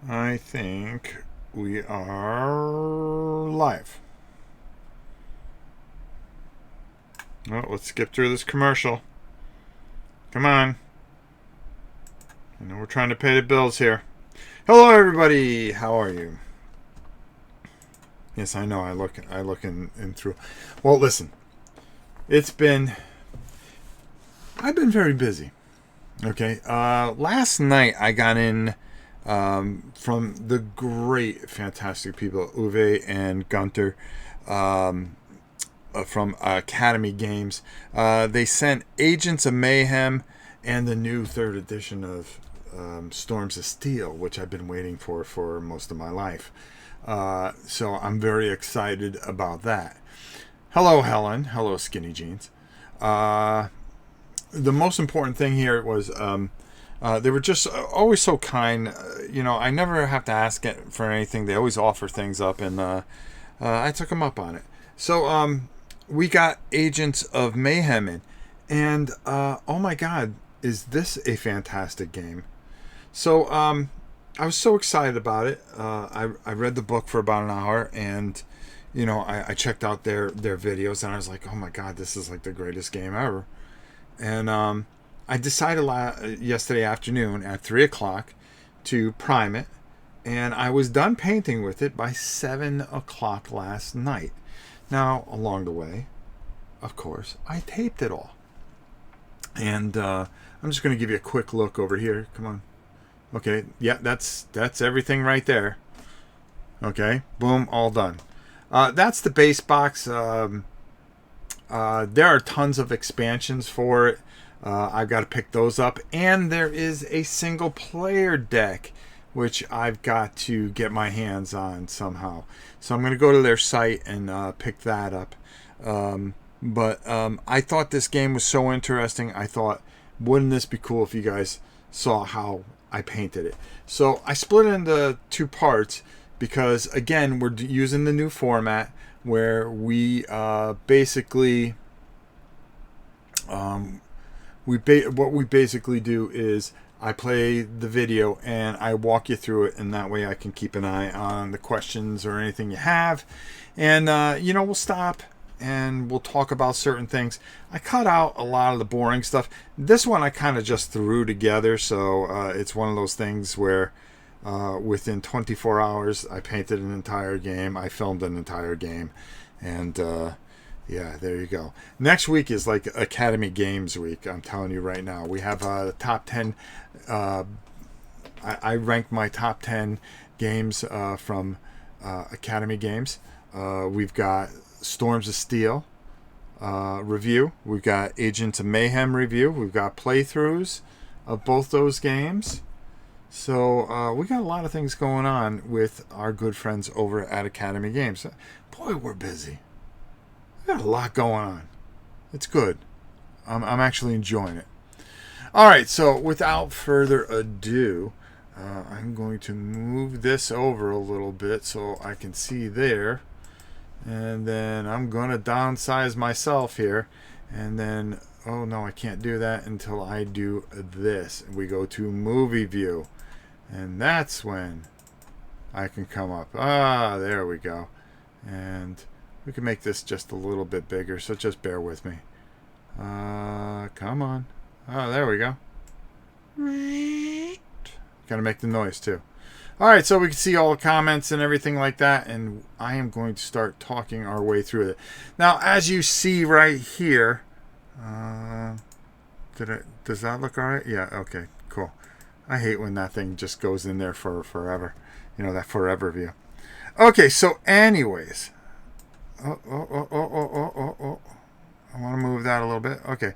I think we are live. Well, let's skip through this commercial. Come on. I know we're trying to pay the bills here. Hello, everybody. How are you? Yes, I know. I look in through. Well, listen. I've been very busy. Okay. Last night I got in from the great, fantastic people, Uwe and Gunter, from Academy Games. They sent Agents of Mayhem and the new third edition of Storms of Steel, which I've been waiting for most of my life. So I'm very excited about that. Hello, Helen. Hello, Skinny Jeans. The most important thing here was they were just always so kind. I never have to ask it for anything. They always offer things up, and I took them up on it. So we got Agents of Mayhem in, and oh my God, is this a fantastic game? So I was so excited about it. I read the book for about an hour, and I checked out their videos, and I was like, oh my God, this is like the greatest game ever. And I decided yesterday afternoon at 3 o'clock to prime it, and I was done painting with it by 7 o'clock last night. Now, along the way, of course, I taped it all. And I'm just going to give you a quick look over here. Come on. Okay, yeah, that's everything right there. Okay, boom, all done. That's the base box. There are tons of expansions for it. I've got to pick those up. And there is a single player deck, which I've got to get my hands on somehow. So I'm going to go to their site and pick that up. But I thought this game was so interesting. I thought, wouldn't this be cool if you guys saw how I painted it? So I split it into two parts because, again, we're using the new format where we basically what we basically do is I play the video and I walk you through it, and that way I can keep an eye on the questions or anything you have, and we'll stop and we'll talk about certain things. I cut out a lot of the boring stuff. This one I kind of just threw together, so it's one of those things where within 24 hours I painted an entire game, I filmed an entire game, and yeah, there you go. Next week is like Academy Games week. I'm telling you right now. We have the top 10. I ranked my top 10 games from Academy Games. We've got Storms of Steel review. We've got Agents of Mayhem review. We've got playthroughs of both those games. So we got a lot of things going on with our good friends over at Academy Games. Boy, we're busy. We got a lot going on. It's good. I'm actually enjoying it. All right, so without further ado, I'm going to move this over a little bit so I can see there. And then I'm going to downsize myself here. And then, oh no, I can't do that until I do this. We go to movie view. And that's when I can come up. Ah, there we go. And we can make this just a little bit bigger, so just bear with me. Come on. Oh, there we go. Gotta make the noise too. Alright, so we can see all the comments and everything like that, and I am going to start talking our way through it. Now, as you see right here, does that look alright? Yeah, okay, cool. I hate when that thing just goes in there for forever. That forever view. Okay, so anyways. Oh. I want to move that a little bit. Okay.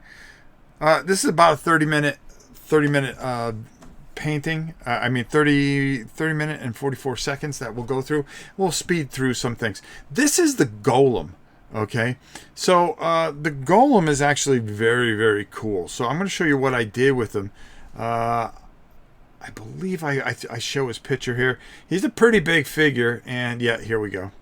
This is about a 30 minute painting. 30 minute and 44 seconds that we'll go through. We'll speed through some things. This is the Golem. Okay. So the Golem is actually very, very cool. So I'm going to show you what I did with him. I believe I show his picture here. He's a pretty big figure. And yeah, here we go.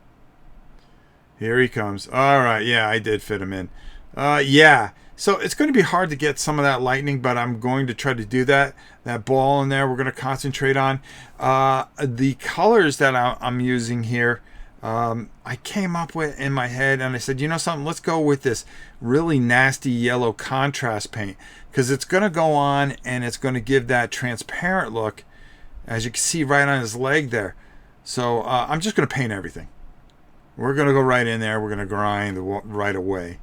Here he comes. All right. Yeah, I did fit him in. Yeah. So it's going to be hard to get some of that lightning, but I'm going to try to do that. That ball in there, we're going to concentrate on. The colors that I'm using here, I came up with in my head, and I said, you know something, let's go with this really nasty yellow contrast paint, because it's going to go on and it's going to give that transparent look, as you can see right on his leg there. So I'm just going to paint everything. We're going to go right in there. We're going to grind right away.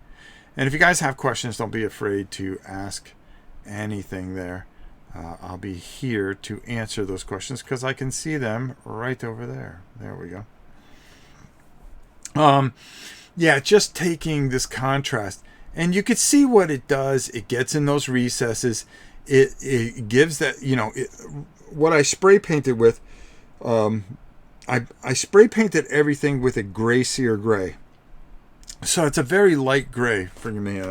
And if you guys have questions, don't be afraid to ask anything there. I'll be here to answer those questions because I can see them right over there. There we go. Yeah, just taking this contrast. And you can see what it does. It gets in those recesses. It gives that, you know, what I spray painted with, I spray painted everything with a gray sear gray. So it's a very light gray. Forgive me.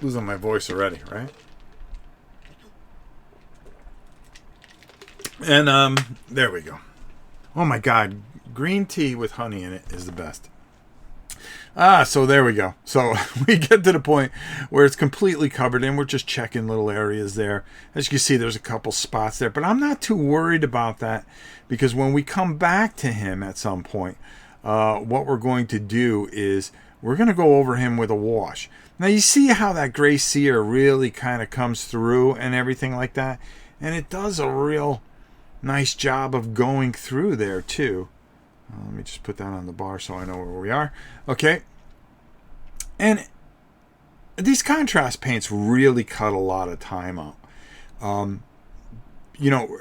Losing my voice already, right? And there we go. Oh my God, green tea with honey in it is the best. So there we go. So we get to the point where it's completely covered and we're just checking little areas there. As you can see, there's a couple spots there, but I'm not too worried about that because when we come back to him at some point, what we're going to do is we're going to go over him with a wash. Now you see how that gray sear really kind of comes through and everything like that. And it does a real nice job of going through there too. Let me just put that on the bar so I know where we are. Okay. And these contrast paints really cut a lot of time out. You know,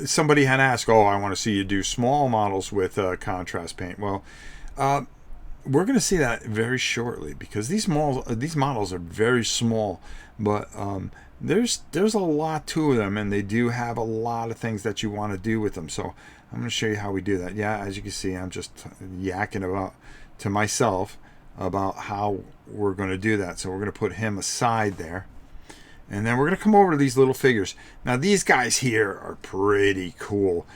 somebody had asked, oh, I want to see you do small models with contrast paint. Well, we're going to see that very shortly because these models are very small, but there's a lot to them, and they do have a lot of things that you want to do with them. So I'm going to show you how we do that. Yeah, as you can see, I'm just yakking about to myself about how we're going to do that. So we're going to put him aside there. And then we're going to come over to these little figures. Now, these guys here are pretty cool.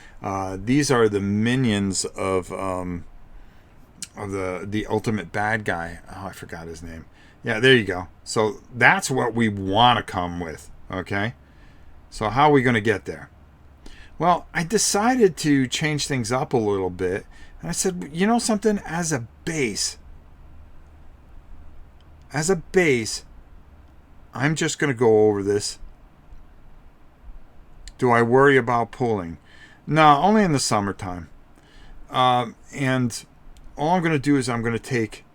These are the minions of the ultimate bad guy. Oh, I forgot his name. Yeah, there you go. So that's what we want to come with, okay? So how are we going to get there? Well, I decided to change things up a little bit. And I said, you know something? As a base, I'm just going to go over this. Do I worry about pulling? No, only in the summertime. And all I'm going to do is I'm going to take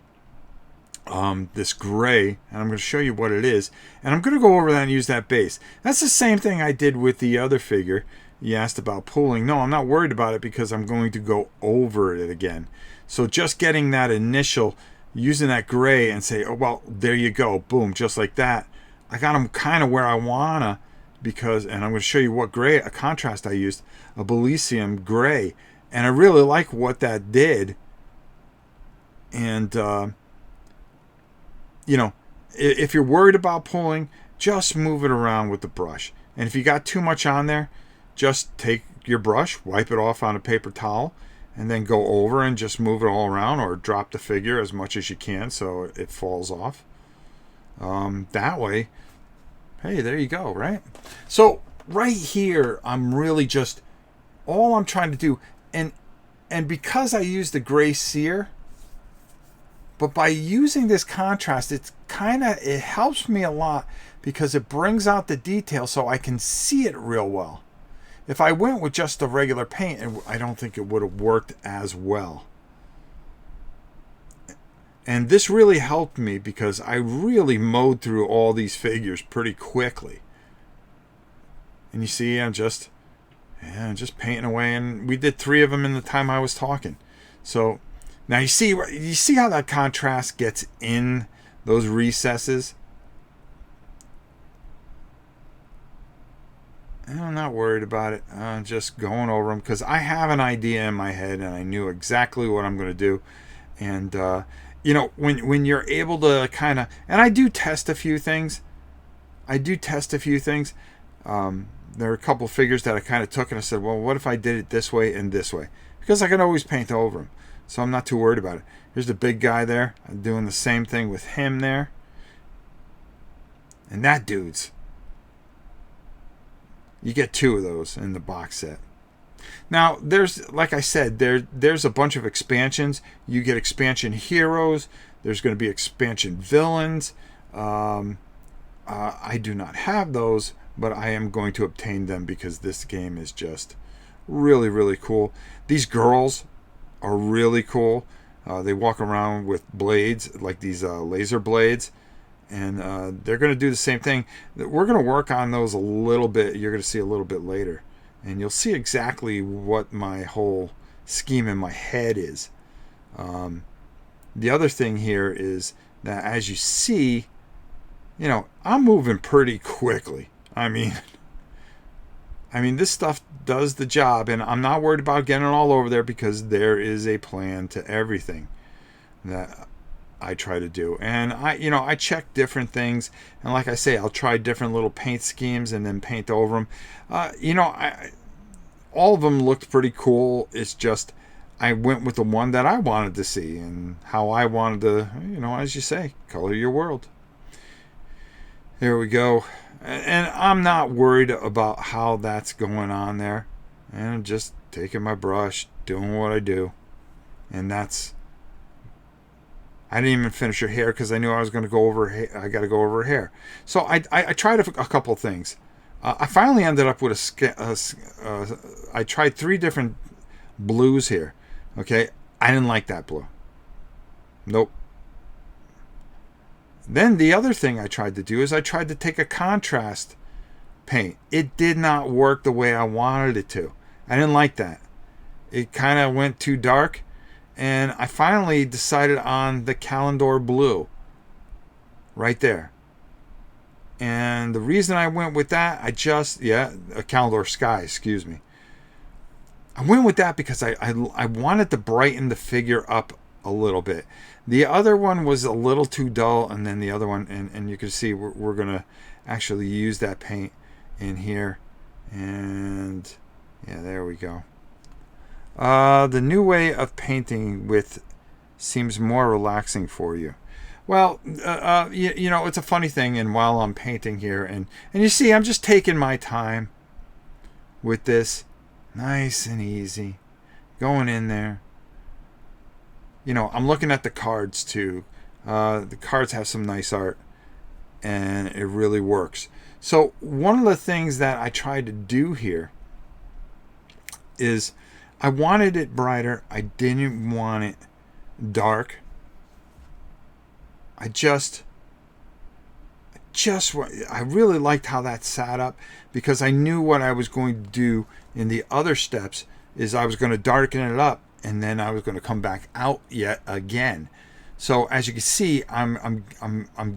this gray, and I'm going to show you what it is. And I'm going to go over that and use that base. That's the same thing I did with the other figure. You asked about pulling. No, I'm not worried about it because I'm going to go over it again. So just getting that initial, using that gray and say, oh, well, there you go. Boom, just like that. I got them kind of where I wanna because, and I'm going to show you what gray, a contrast I used, a Belicium gray. And I really like what that did. And, you know, if you're worried about pulling, just move it around with the brush. And if you got too much on there, just take your brush, wipe it off on a paper towel, and then go over and just move it all around, or drop the figure as much as you can so it falls off. That way, hey, there you go, right? So right here, I'm really just, all I'm trying to do, and because I use the gray sear, but by using this contrast, it helps me a lot because it brings out the detail so I can see it real well. If I went with just the regular paint, I don't think it would have worked as well. And this really helped me because I really mowed through all these figures pretty quickly. And you see, I'm just painting away, and we did 3 of them in the time I was talking. So now you see how that contrast gets in those recesses. And I'm not worried about it. I'm just going over them because I have an idea in my head, and I knew exactly what I'm going to do. And you know, when you're able to kind of, and I do test a few things. There are a couple of figures that I kind of took and I said, well, what if I did it this way and this way? Because I can always paint over them. so I'm not too worried about it. Here's the big guy there. I'm doing the same thing with him there. And that dude's, you get 2 of those in the box set. Now, there's, like I said, there's a bunch of expansions. You get expansion heroes. There's going to be expansion villains. I do not have those, but I am going to obtain them because this game is just really, really cool. These girls are really cool. They walk around with blades, like these laser blades. And they're going to do the same thing. We're going to work on those a little bit. You're going to see a little bit later. And you'll see exactly what my whole scheme in my head is. The other thing here is that, as you see, you know, I'm moving pretty quickly. I mean, this stuff does the job, and I'm not worried about getting it all over there because there is a plan to everything that I try to do. And I check different things, and like I say, I'll try different little paint schemes and then paint over them. All of them looked pretty cool. It's just I went with the one that I wanted to see and how I wanted to, as you say, color your world. There we go. And I'm not worried about how that's going on there. And I'm just taking my brush, doing what I do. And that's, I didn't even finish her hair because I knew I was going to go over. I got to go over her hair. So I tried a couple of things. I finally ended up with I tried 3 different blues here. Okay, I didn't like that blue. Nope. Then the other thing I tried to do is I tried to take a contrast paint. It did not work the way I wanted it to. I didn't like that. It kind of went too dark. And I finally decided on the Calendar blue. Right there. And the reason I went with that, a Calendar sky, excuse me. I went with that because I wanted to brighten the figure up a little bit. The other one was a little too dull, and then the other one, and you can see we're going to actually use that paint in here. And yeah, there we go. The new way of painting with seems more relaxing for you. Well, it's a funny thing, and while I'm painting here, and you see, I'm just taking my time with this, nice and easy, going in there. I'm looking at the cards too. The cards have some nice art, and it really works. So one of the things that I tried to do here is I wanted it brighter. I didn't want it dark. I really liked how that sat up because I knew what I was going to do in the other steps is I was going to darken it up and then I was going to come back out yet again. So as you can see, I'm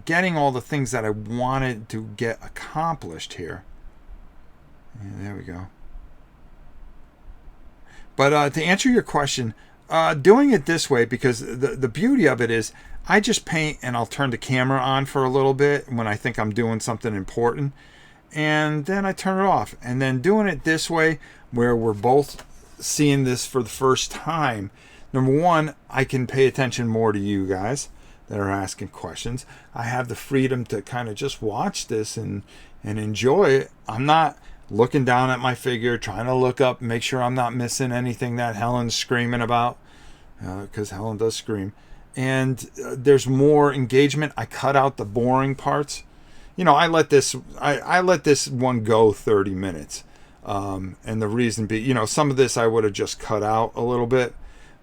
getting all the things that I wanted to get accomplished here. Yeah, there we go. But to answer your question, doing it this way, because the beauty of it is I just paint and I'll turn the camera on for a little bit when I think I'm doing something important. And then I turn it off. And then doing it this way, where we're both seeing this for the first time, number one, I can pay attention more to you guys that are asking questions. I have the freedom to kind of just watch this and enjoy it. I'm not looking down at my figure, trying to look up, make sure I'm not missing anything that Helen's screaming about, because Helen does scream. And there's more engagement. I cut out the boring parts. I let this one go 30 minutes. And the reason be, some of this I would have just cut out a little bit.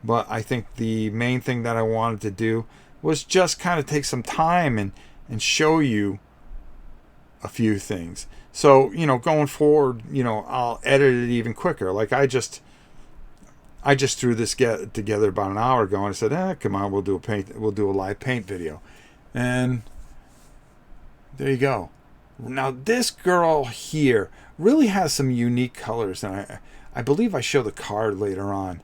But I think the main thing that I wanted to do was just kind of take some time and show you a few things. So, going forward, I'll edit it even quicker. Like I just threw this together about an hour ago and I said, come on, we'll do a live paint video. And there you go. Now this girl here really has some unique colors, and I believe I show the card later on.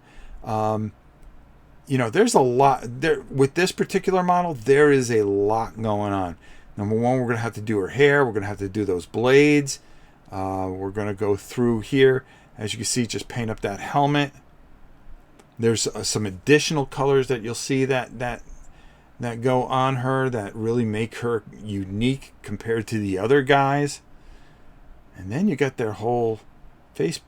There's a lot there with this particular model. There is a lot going on. Number one, we're going to have to do her hair. We're going to have to do those blades. We're going to go through here. As you can see, just paint up that helmet. There's some additional colors that you'll see that go on her that really make her unique compared to the other guys. And then you got their whole face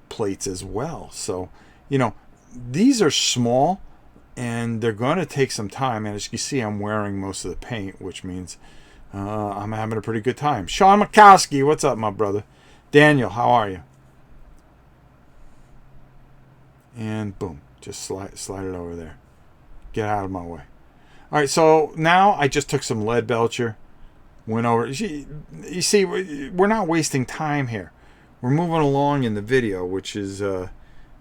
plates as well. So, you know, these are small and they're going to take some time. And as you can see, I'm wearing most of the paint, which means I'm having a pretty good time. Sean Makowski, what's up, my brother? Daniel, how are you? And boom, just slide it over there. Get out of my way. All right, so now I just took some lead belcher, went over. You see, we're not wasting time here. We're moving along in the video, which is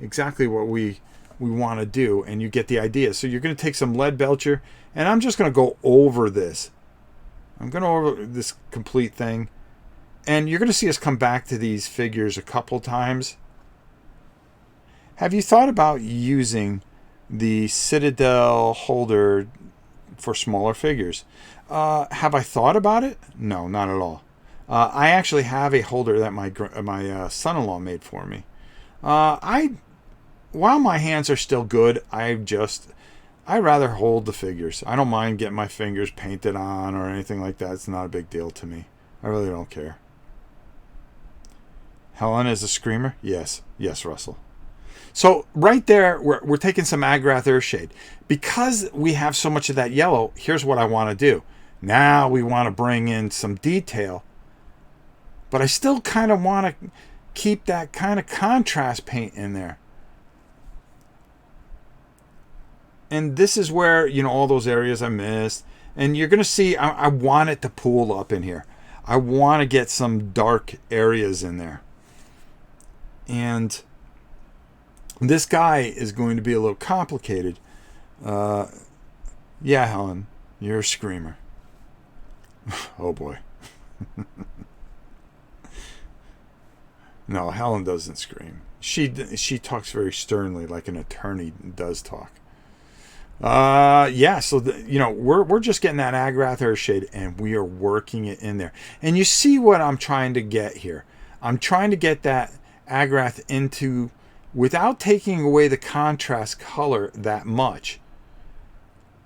exactly what we want to do, and you get the idea. So you're going to take some lead belcher, and I'm just going to go over this. I'm going to over this complete thing, and you're going to see us come back to these figures a couple times. Have you thought about using the Citadelle holder for smaller figures? Have I thought about it? No, not at all. I actually have a holder that my son-in-law made for me. While my hands are still good, I rather hold the figures. I don't mind getting my fingers painted on or anything like that. It's not a big deal to me. I really don't care. Helen is a screamer? Yes, Russell. So right there, we're taking some Agrath Earthshade. Because we have so much of that yellow, here's what I want to do. Now we want to bring in some detail. But I still kind of want to keep that kind of contrast paint in there. And this is where, you know, all those areas I missed. And you're going to see, I want it to pool up in here. I want to get some dark areas in there. And this guy is going to be a little complicated. Yeah, Helen, you're a screamer. Oh boy. No, Helen doesn't scream. She talks very sternly, like an attorney does talk. Yeah, so you know, we're just getting that Agrath Earthshade, and we are working it in there. And you see what I'm trying to get here. I'm trying to get that Agrath into, without taking away the contrast color that much.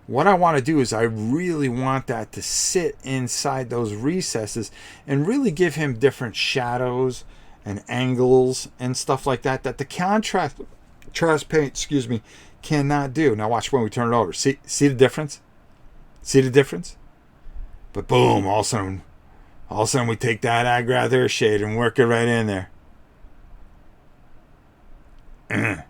What I want to do is I really want that to sit inside those recesses and really give him different shadows and angles and stuff like that that the contrast paint, cannot do. Now watch when we turn it over. See the difference? See the difference? But boom, all of a sudden we take that Agrath Earthshade and work it right in there. And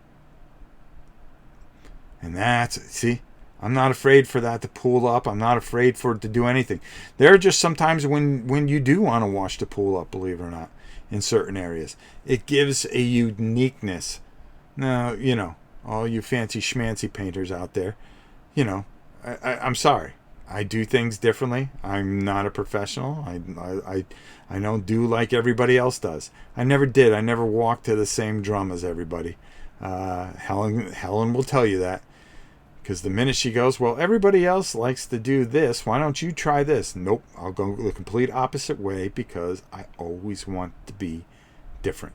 that's, see, I'm not afraid for that to pool up. I'm not afraid for it to do anything. There are just sometimes when you do want to wash the pool up, believe it or not, in certain areas. It gives a uniqueness. Now, you know, all you fancy schmancy painters out there, you know, I'm sorry. I do things differently. I'm not a professional. I don't do like everybody else does. I never did. I never walked to the same drum as everybody. Helen will tell you that. Because the minute she goes, well, everybody else likes to do this. Why don't you try this? Nope. I'll go the complete opposite way because I always want to be different.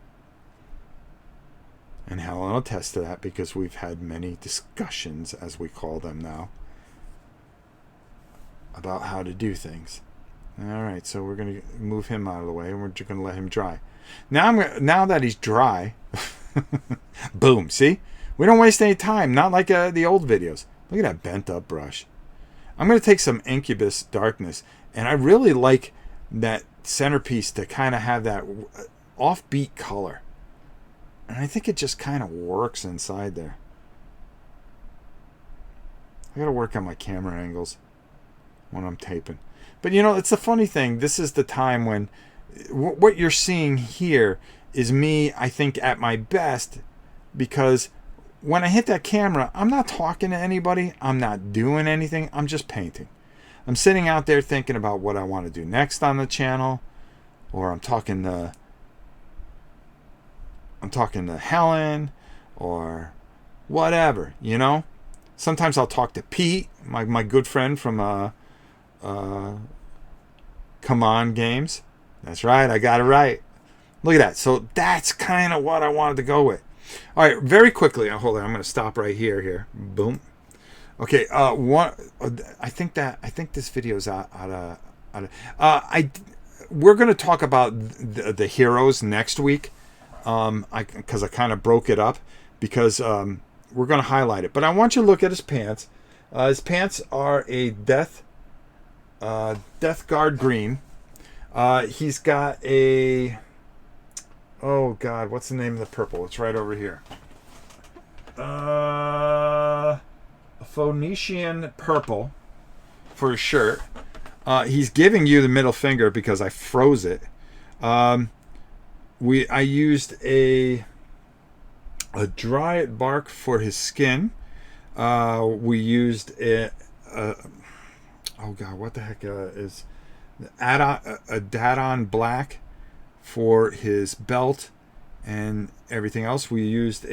And Helen will attest to that because we've had many discussions, as we call them now, about how to do things. All right, so we're going to move him out of the way and we're just going to let him dry. Now that he's dry, boom, see? We don't waste any time, not like the old videos. Look at that bent up brush. I'm going to take some Incubus Darkness, and I really like that centerpiece to kind of have that offbeat color. And I think it just kind of works inside there. I got to work on my camera angles when I'm taping. But you know, it's a funny thing. This is the time when what you're seeing here is me, I think, at my best, because when I hit that camera, I'm not talking to anybody. I'm not doing anything. I'm just painting. I'm sitting out there thinking about what I want to do next on the channel, or I'm talking to Helen, or whatever, you know. Sometimes I'll talk to Pete, my good friend from Come On Games. That's right, I got it right. Look at that. So that's kind of what I wanted to go with. All right, very quickly. Hold on, I'm going to stop right here. Boom. Okay. I think this video's out of. We're going to talk about the heroes next week. Because I kind of broke it up because we're going to highlight it. But I want you to look at his pants. His pants are a Death Guard green. He's got a... Oh, God, what's the name of the purple? It's right over here. A Phoenician purple for his shirt. He's giving you the middle finger because I froze it. I used a dry bark for his skin. We used oh God, what the heck is a Dadon black for his belt and everything else. We used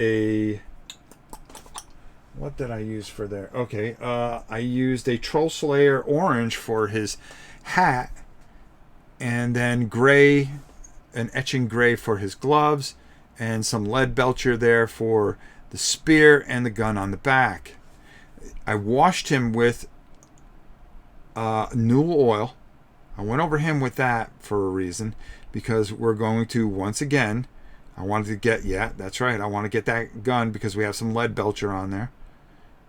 what did I use for there? Okay, I used a Troll Slayer orange for his hat, and then gray, an etching gray for his gloves, and some lead belcher there for the spear and the gun on the back. I washed him with Newell oil. I went over him with that for a reason, because we're going to, once again, I wanted to get, yeah, that's right, I want to get that gun because we have some lead belcher on there.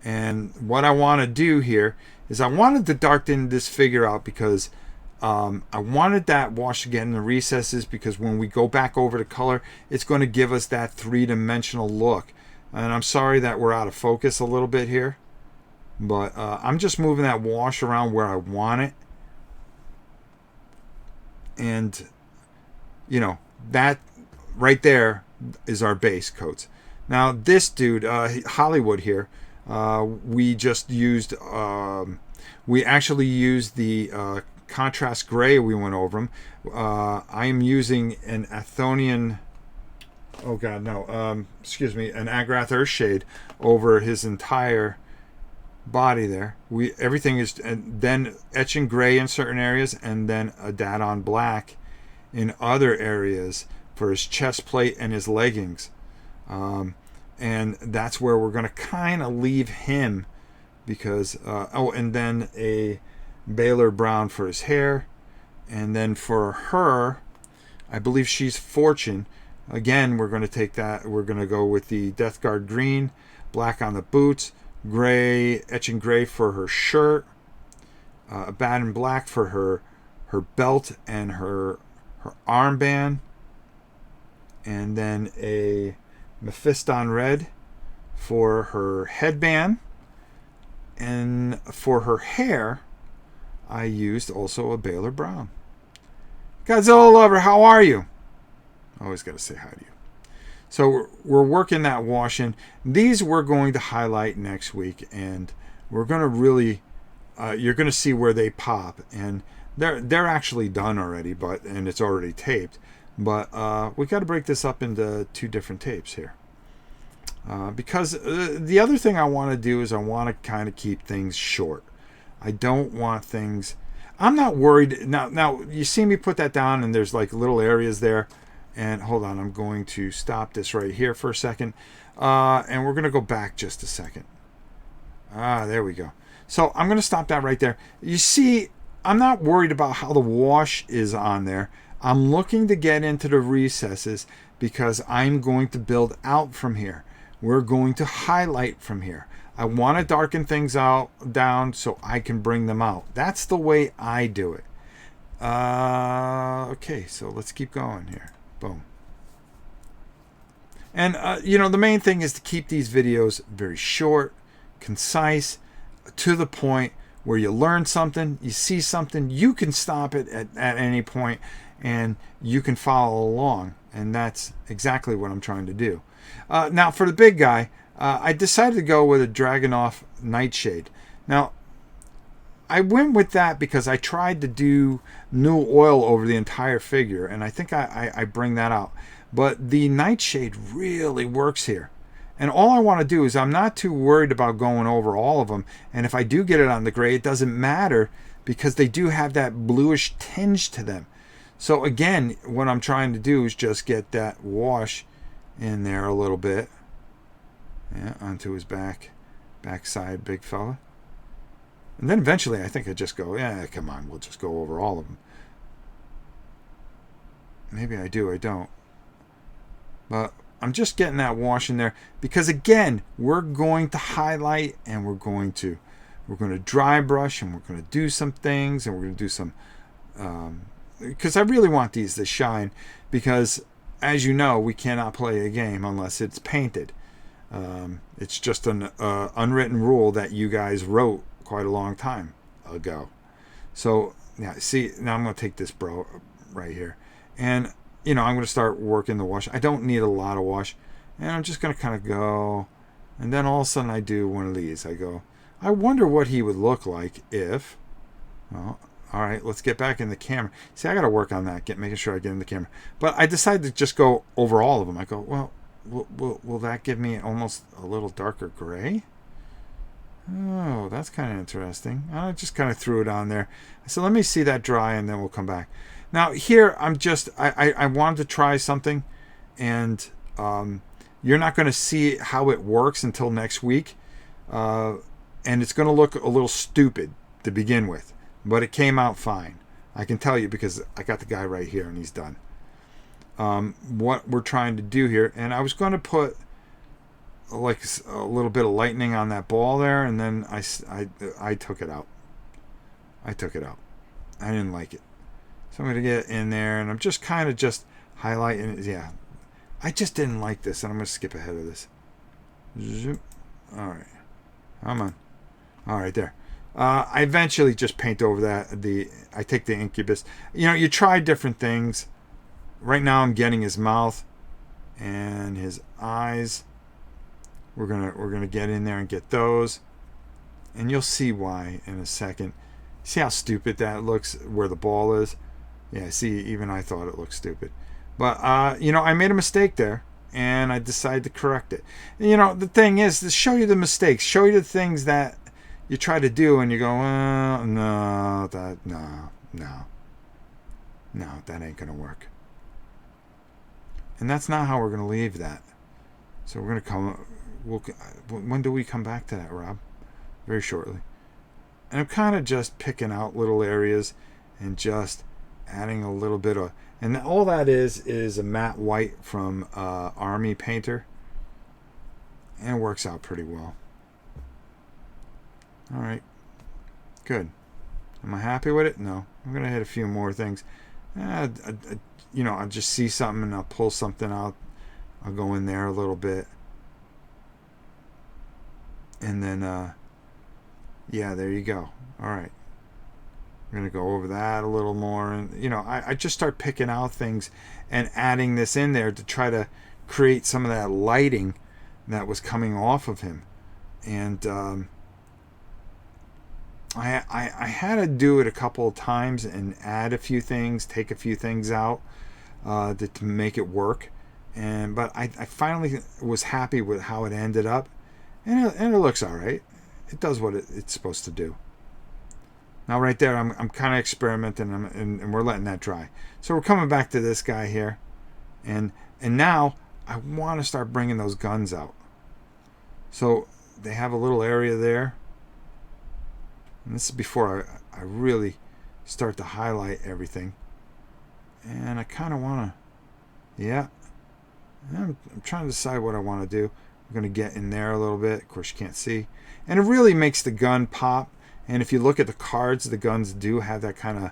And what I want to do here is I wanted to darken this figure out because I wanted that wash again in the recesses, because when we go back over the color, it's going to give us that three-dimensional look. And I'm sorry that we're out of focus a little bit here, but I'm just moving that wash around where I want it. And, you know, that right there is our base coats. Now, this dude, Hollywood here, we just used, we actually used the contrast gray. We went over them. I am using an Athonian, oh God, no, excuse me, an Agrath Earthshade over his entire body there. Everything is, and then etching gray in certain areas, and then a Dadon black in other areas for his chest plate and his leggings. And that's where we're going to kind of leave him, because oh, and then a Baylor brown for his hair, and then for her, I believe she's Fortune. Again, we're going to take that, we're going to go with the Death Guard green, black on the boots, gray, etching gray for her shirt, Abaddon black for her belt and her armband, and then a Mephiston red for her headband, and for her hair I used also a Baylor brown. Godzilla lover, how are you? Always got to say hi to you. So we're working that wash in. These we're going to highlight next week, and we're going to really, you're going to see where they pop, and they're actually done already, and it's already taped. But we got to break this up into two different tapes here, because the other thing I want to do is I want to kind of keep things short. I don't want things. I'm not worried now. You see me put that down, and there's like little areas there. And hold on, I'm going to stop this right here for a second. And we're going to go back just a second. There we go. So I'm going to stop that right there. You see, I'm not worried about how the wash is on there. I'm looking to get into the recesses because I'm going to build out from here. We're going to highlight from here. I want to darken things down so I can bring them out. That's the way I do it. Okay, so let's keep going here. Boom. And, you know, the main thing is to keep these videos very short, concise, to the point, where you learn something, you see something, you can stop it at any point, and you can follow along. And that's exactly what I'm trying to do. Now, for the big guy, I decided to go with a Dragunov Nightshade. Now, I went with that because I tried to do new oil over the entire figure, and I think I bring that out. But the Nightshade really works here. And all I want to do is, I'm not too worried about going over all of them. And if I do get it on the gray, it doesn't matter, because they do have that bluish tinge to them. So again, what I'm trying to do is just get that wash in there a little bit. Yeah, onto his backside, big fella. And then eventually I think I just go, yeah, come on, we'll just go over all of them. Maybe I do, I don't. But I'm just getting that wash in there because, again, we're going to highlight and we're going to dry brush and we're going to do some things and we're going to do some because I really want these to shine because, as you know, we cannot play a game unless it's painted. It's just an unwritten rule that you guys wrote quite a long time ago. So, yeah, see, now I'm going to take this right here. And, I'm going to start working the wash. I don't need a lot of wash. And I'm just going to kind of go. And then all of a sudden I do one of these. I go, I wonder what he would look like if... Well, all right, let's get back in the camera. See, I got to work on that, making sure I get in the camera. But I decided to just go over all of them. I go, well, will that give me almost a little darker gray? Oh, that's kind of interesting. I just kind of threw it on there. So let me see that dry, and then we'll come back. Now, here, I wanted to try something, and you're not going to see how it works until next week. And it's going to look a little stupid to begin with. But it came out fine. I can tell you because I got the guy right here and he's done. What we're trying to do here, and I was going to put like a little bit of lightning on that ball there, and then I took it out. I didn't like it. So I'm going to get in there, and I'm just kind of just highlighting it. Yeah, I just didn't like this, and I'm going to skip ahead of this. Zoop. All right. Come on. All right, there. I eventually just paint over that. I take the incubus. You try different things. Right now I'm getting his mouth and his eyes. We're gonna get in there and get those. And you'll see why in a second. See how stupid that looks where the ball is? Yeah, see, even I thought it looked stupid. But I made a mistake there. And I decided to correct it. The thing is to show you the mistakes, show you the things that you try to do, and you go, no, that ain't gonna work. And that's not how we're gonna leave that. So we're gonna come. When do we come back to that, Rob? Very shortly. And I'm kind of just picking out little areas and just adding a little bit of. And all that is a matte white from Army Painter. And it works out pretty well. All right. Good. Am I happy with it? No. I'm going to hit a few more things. I'll just see something and I'll pull something out. I'll go in there a little bit. And then, yeah, there you go. All right. We're going to go over that a little more. And, I just start picking out things and adding this in there to try to create some of that lighting that was coming off of him. And I had to do it a couple of times and add a few things, take a few things out to make it work. But I finally was happy with how it ended up. And it looks all right. It does what it's supposed to do. Now right there, I'm kind of experimenting, and we're letting that dry. So we're coming back to this guy here, and now I want to start bringing those guns out. So they have a little area there, and this is before I really start to highlight everything. And I kind of want to, yeah. I'm trying to decide what I want to do. I'm going to get in there a little bit. Of course, you can't see, and it really makes the gun pop. And if you look at the cards, the guns do have that kind of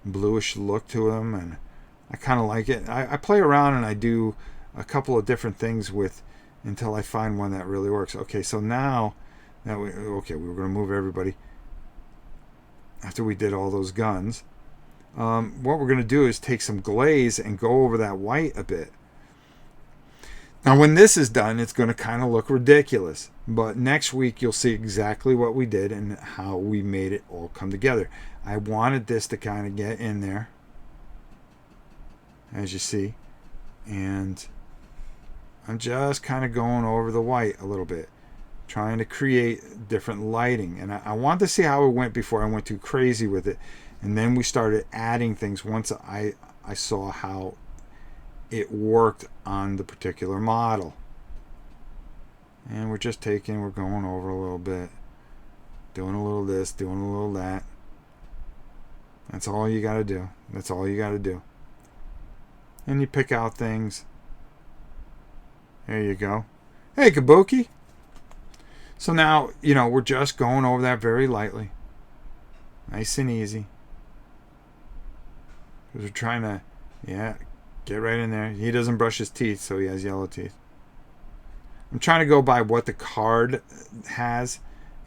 bluish look to them, and I kind of like it. I play around and I do a couple of different things until I find one that really works. Okay, so now that we were going to move everybody after we did all those guns. What we're going to do is take some glaze and go over that white a bit. Now, when this is done, it's going to kind of look ridiculous. But next week, you'll see exactly what we did and how we made it all come together. I wanted this to kind of get in there, as you see. And I'm just kind of going over the white a little bit, trying to create different lighting. And I wanted to see how it went before I went too crazy with it. And then we started adding things once I saw how it worked on the particular model. And we're just we're going over a little bit. Doing a little this, doing a little that. That's all you got to do. That's all you got to do. And you pick out things. There you go. Hey, Kabuki. So now, we're just going over that very lightly. Nice and easy. Because we're trying to, get right in there. He doesn't brush his teeth, so he has yellow teeth. I'm trying to go by what the card has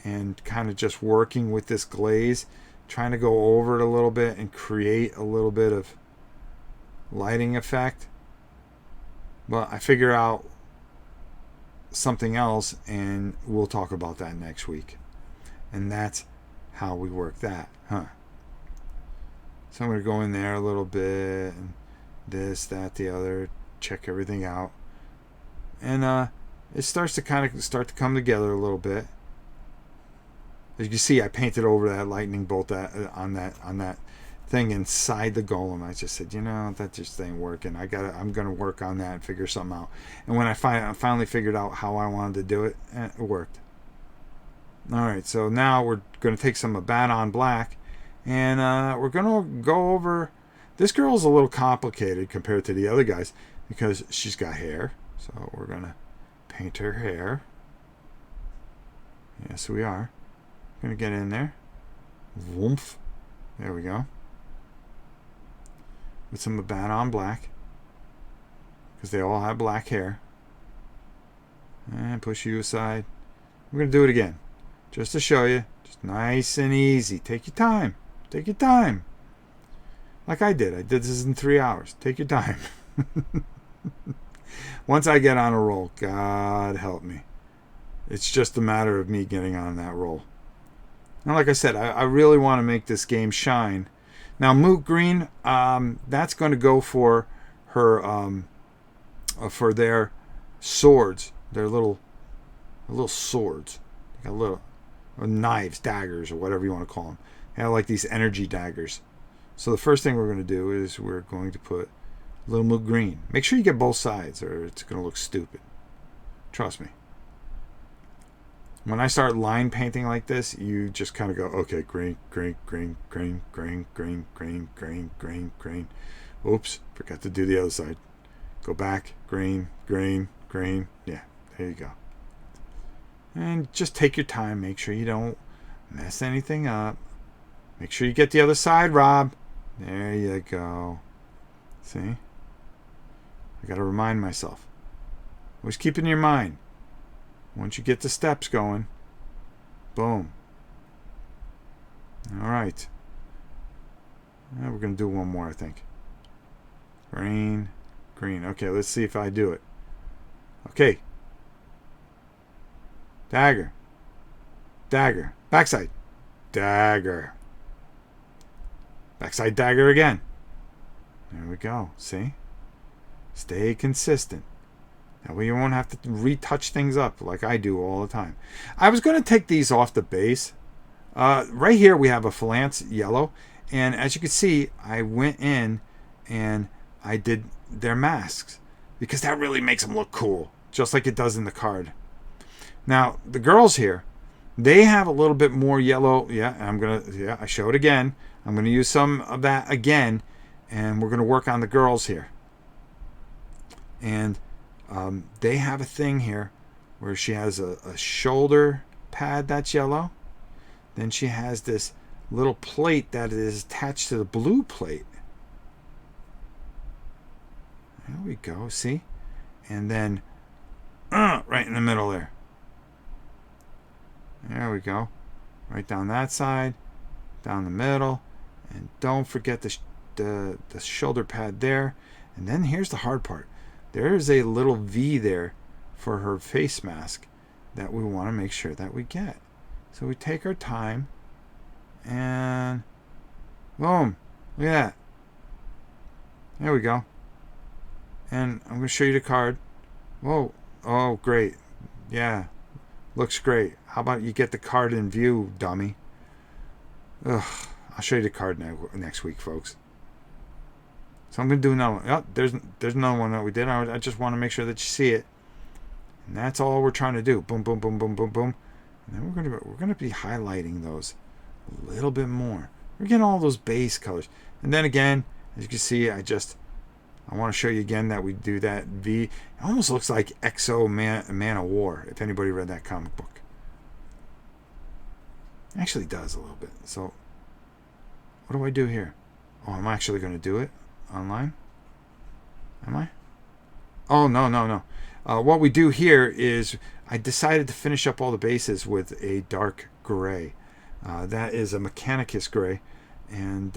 and kind of just working with this glaze. Trying to go over it a little bit and create a little bit of lighting effect. But I figure out something else, and we'll talk about that next week. And that's how we work that, huh? So I'm going to go in there a little bit, and this, that, the other, check everything out. And it starts to come together a little bit. As you can see, I painted over that lightning bolt on that thing inside the golem. I just said, that just ain't working. I'm gonna work on that and figure something out. And when I finally figured out how I wanted to do it, it worked. All right, so now we're gonna take some Abaddon Black, and we're gonna go over. This girl's a little complicated compared to the other guys because she's got hair. So we're gonna paint her hair. Yes, we are. Gonna get in there. Woomph. There we go. With some Abaddon Black. Because they all have black hair. And push you aside. We're going to do it again. Just to show you. Just nice and easy. Take your time. Take your time. Like I did. I did this in 3 hours. Take your time. Once I get on a roll, God help me. It's just a matter of me getting on that roll. Now, like I said, I really want to make this game shine. Now, Moot Green, that's going to go for her, for their swords, their little swords, like a little knives, daggers, or whatever you want to call them. They have like these energy daggers. So the first thing we're going to do is we're going to put a little Moot Green. Make sure you get both sides, or it's going to look stupid. Trust me. When I start line painting like this, you just kind of go, okay, green, green, green, green, green, green, green, green, green, green. Oops, forgot to do the other side. Go back, green, green, green. Yeah, there you go. And just take your time. Make sure you don't mess anything up. Make sure you get the other side, Rob. There you go. See? I got to remind myself. Always keep it in your mind. Once you get the steps going, boom. All right. Now we're going to do one more, I think. Green, green. Okay, let's see if I do it. Okay. Dagger. Dagger. Backside. Dagger. Backside dagger again. There we go. See? Stay consistent. That way you won't have to retouch things up like I do all the time. I was going to take these off the base. Right here we have a Phalanx yellow. And as you can see, I went in and I did their masks. Because that really makes them look cool. Just like it does in the card. Now, the girls here, they have a little bit more yellow. Yeah, I show it again. I'm going to use some of that again. And we're going to work on the girls here. And they have a thing here where she has a shoulder pad that's yellow. Then she has this little plate that is attached to the blue plate. There we go, see? And then right in the middle there. There we go. Right down that side, down the middle. And don't forget the shoulder pad there. And then here's the hard part. There is a little V there for her face mask that we want to make sure that we get. So we take our time and boom, look at that. There we go. And I'm going to show you the card. Whoa, oh great. Yeah, looks great. How about you get the card in view, dummy? Ugh, I'll show you the card next week, folks. So I'm going to do another one. Oh, there's another one that we did. I just want to make sure that you see it. And that's all we're trying to do. Boom, boom, boom, boom, boom, boom. And then we're gonna be highlighting those a little bit more. We're getting all those base colors. And then again, as you can see, I want to show you again that we do that V. It almost looks like Exo Man of War, if anybody read that comic book. It actually does a little bit. So what do I do here? Oh, I'm actually going to do it online. Am I? Oh, no. What we do here is I decided to finish up all the bases with a dark gray. That is a Mechanicus gray. And,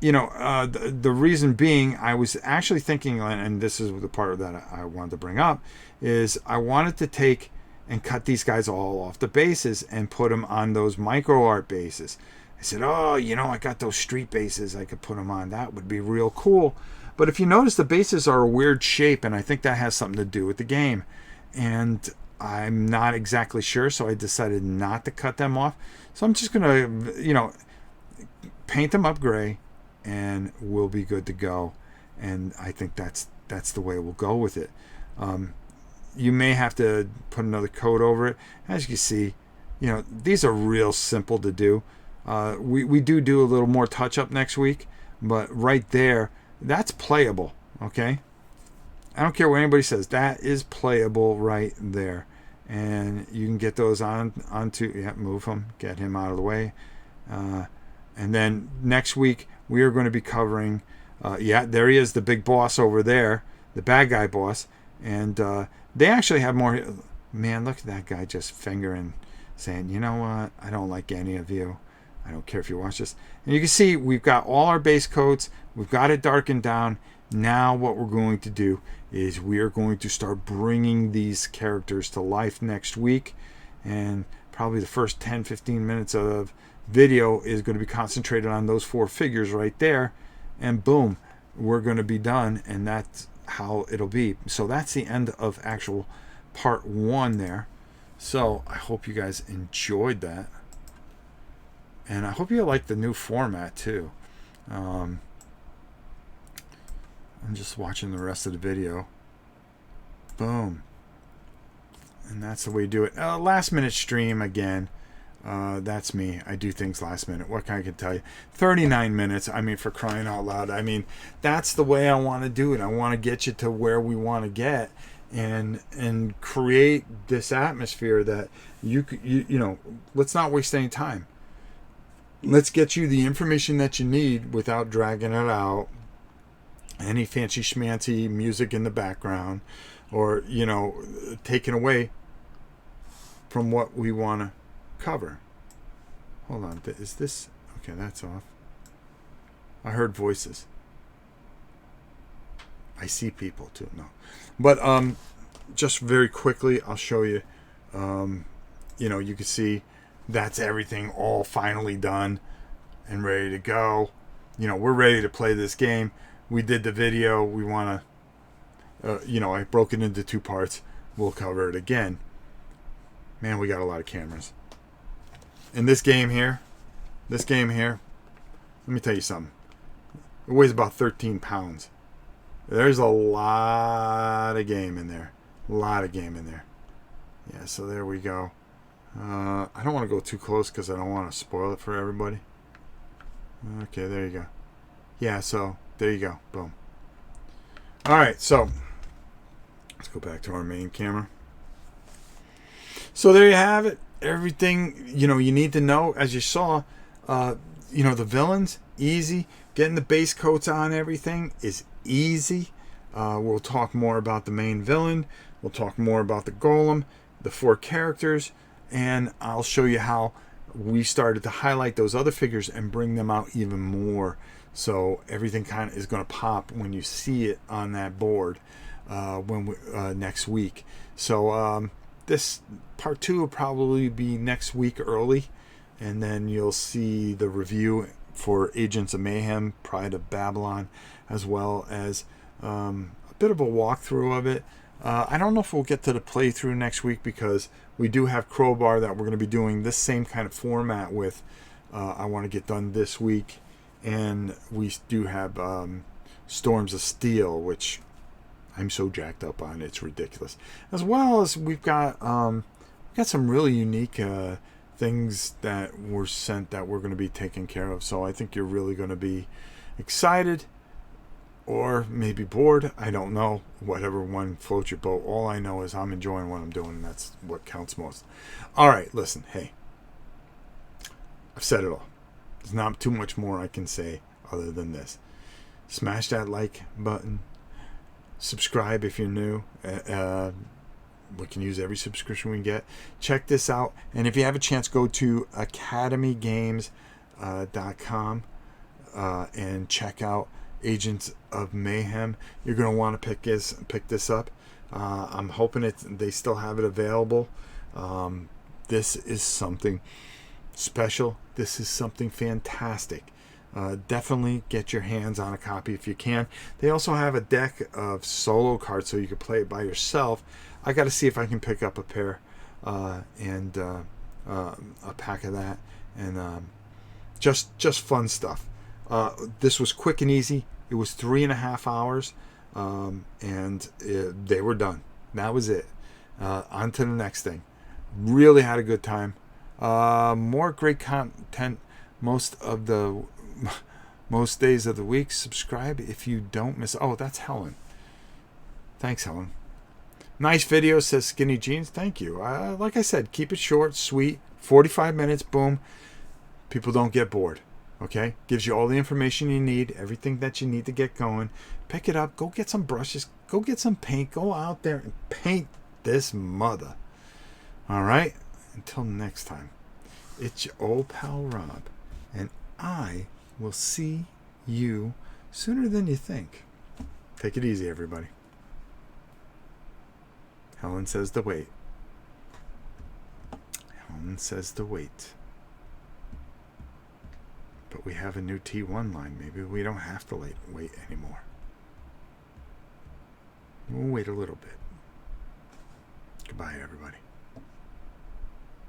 the reason being, I was actually thinking, and this is the part that I wanted to bring up, is I wanted to take and cut these guys all off the bases and put them on those micro art bases. I said, I got those street bases I could put them on. That would be real cool. But if you notice, the bases are a weird shape, and I think that has something to do with the game. And I'm not exactly sure, so I decided not to cut them off. So I'm just going to, paint them up gray, and we'll be good to go. And I think that's the way we'll go with it. You may have to put another coat over it. As you can see, these are real simple to do. We do a little more touch up next week, but right there, that's playable. Okay, I don't care what anybody says. That is playable right there, and you can get those onto. Move him, get him out of the way, and then next week we are going to be covering. There he is, the big boss over there, the bad guy boss, and they actually have more. Man, look at that guy just fingering, saying, "You know what? I don't like any of you. I don't care if you watch this." And you can see we've got all our base coats. We've got it darkened down. Now what we're going to do is we are going to start bringing these characters to life next week. And probably the first 10-15 minutes of video is going to be concentrated on those 4 figures right there. And boom, we're going to be done. And that's how it'll be. So that's the end of actual part 1 there. So I hope you guys enjoyed that. And I hope you like the new format too. I'm just watching the rest of the video. Boom. And that's the way you do it. Last minute stream again. That's me. I do things last minute. What can I tell you? 39 minutes. I mean, for crying out loud. I mean, that's the way I want to do it. I want to get you to where we want to get, and create this atmosphere that you let's not waste any time. Let's get you the information that you need without dragging it out. Any fancy schmancy music in the background, or taken away from what we want to cover. Hold on, is this okay? That's off. I heard voices. I see people too. No, but just very quickly, I'll show you. You can see that's everything all finally done and ready to go. We're ready to play this game. We did the video. We want to, I broke it into 2 parts. We'll cover it again. Man, we got a lot of cameras. And this game here, let me tell you something. It weighs about 13 pounds. There's a lot of game in there. Yeah, so there we go. I don't want to go too close because I don't want to spoil it for everybody. Okay, there you go. Yeah, so there you go. Boom. All right, so let's go back to our main camera. So there you have it. Everything you need to know. As you saw, the villains, easy. Getting the base coats on everything is easy. We'll talk more about the main villain. We'll talk more about the Golem, the 4 characters, and I'll show you how we started to highlight those other figures and bring them out even more. So everything kind of is going to pop when you see it on that board next week. So this part 2 will probably be next week early, and then you'll see the review for Agents of Mayhem, Pride of Babylon, as well as a bit of a walkthrough of it. I don't know if we'll get to the playthrough next week because we do have Crowbar that we're going to be doing this same kind of format with. I want to get done this week. And we do have Storms of Steel, which I'm so jacked up on it, it's ridiculous. As well as we've got some really unique things that were sent that we're going to be taking care of. So I think you're really going to be excited, or maybe bored. I don't know. Whatever one floats your boat. All I know is I'm enjoying what I'm doing, and that's what counts most. All right, listen. Hey, I've said it all. There's not too much more I can say other than this. Smash that like button. Subscribe if you're new. We can use every subscription we can get. Check this out. And if you have a chance, go to academygames.com and check out Agents of Mayhem. You're going to want to pick this up. I'm hoping they still have it available. This is something special. This is something fantastic. Definitely get your hands on a copy if you can. They also have a deck of solo cards so you can play it by yourself. I got to see if I can pick up a pair and a pack of that, and just fun stuff. This was quick and easy. It was 3.5 hours, and they were done. That was it. On to the next thing. Really had a good time. More great content most days of the week. Subscribe if you don't miss. Oh, that's Helen. Thanks, Helen. Nice video, says Skinny Jeans. Thank you. Like I said, keep it short, sweet. 45 minutes, boom. People don't get bored. Okay? Gives you all the information you need, everything that you need to get going. Pick it up. Go get some brushes. Go get some paint. Go out there and paint this mother. All right? Until next time, it's your old pal Rob, and I will see you sooner than you think. Take it easy, everybody. Helen says to wait. Helen says to wait. But we have a new T1 line. Maybe we don't have to wait anymore. We'll wait a little bit. Goodbye, everybody.